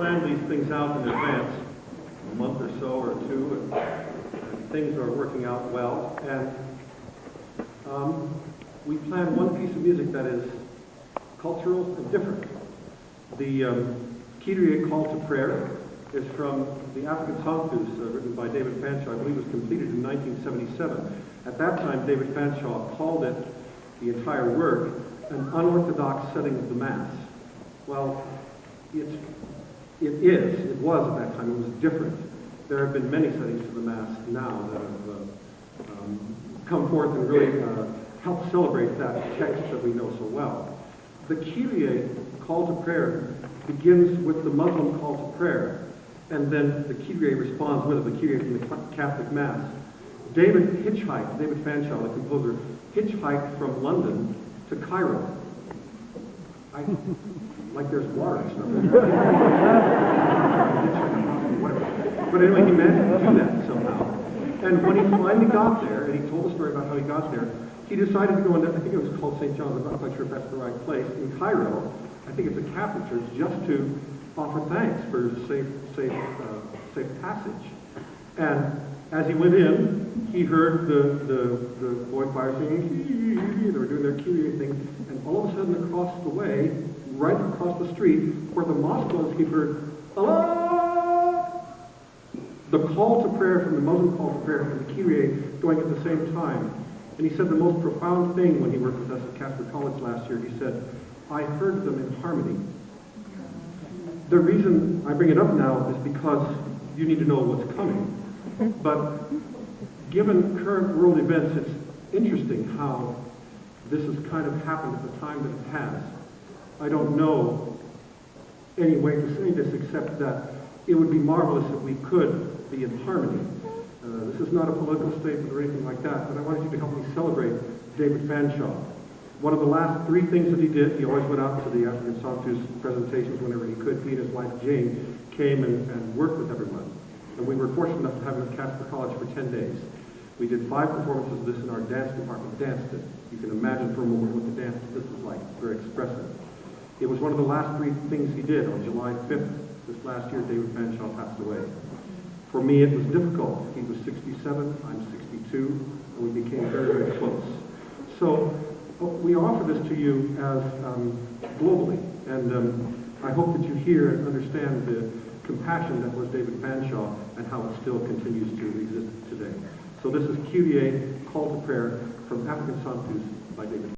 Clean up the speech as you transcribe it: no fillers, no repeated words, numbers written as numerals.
planned these things out in advance, a month or so or two, and things are working out well. And we planned one piece of music that is cultural and different. The Kyrie Call to Prayer is from the African Songbook, written by David Fanshawe. I believe it was completed in 1977. At that time, David Fanshawe called it, the entire work, an unorthodox setting of the Mass. Well, it was at that time, it was different. There have been many settings to the Mass now that have come forth and really helped celebrate that text that we know so well. The Kyrie call to prayer begins with the Muslim call to prayer, and then the Kyrie responds with it, the Kyrie from the Catholic Mass. David Fanshawe, the composer, hitchhiked from London to Cairo. Like there's water and stuff. But anyway, he managed to do that somehow. And when he finally got there, and he told a story about how he got there, he decided to go into, I think it was called St. John's, I'm not quite sure if that's the right place, in Cairo. I think it's a Catholic church, just to offer thanks for safe passage. And as he went in, he heard the boy choir singing, they were doing their Kyrie thing, and all of a sudden across the way, right across the street, where the mosque was, he heard, Allah! The call to prayer from the Muslim call to prayer and the Kyrie going at the same time. And he said the most profound thing when he worked with us at Casper College last year. He said, I heard them in harmony. The reason I bring it up now is because you need to know what's coming. But given current world events, it's interesting how this has kind of happened at the time that it has. I don't know any way to say this except that it would be marvelous if we could be in harmony. This is not a political statement or anything like that, but I wanted you to help me celebrate David Fanshawe. One of the last three things that he did, he always went out to the African Songbook presentations whenever he could. He and his wife Jane came and worked with everyone. And we were fortunate enough to have him at Casper College for 10 days. We did 5 performances of this in our dance department, danced it. You can imagine for a moment what the dance this was like, very expressive. It was one of the last 3 things he did. On July 5th, this last year, David Fanshawe passed away. For me, it was difficult. He was 67, I'm 62, and we became very, very close. So we offer this to you as globally, and I hope that you hear and understand the compassion that was David Fanshawe and how it still continues to exist today. So this is Kyrie, Call to Prayer from African Songbook by David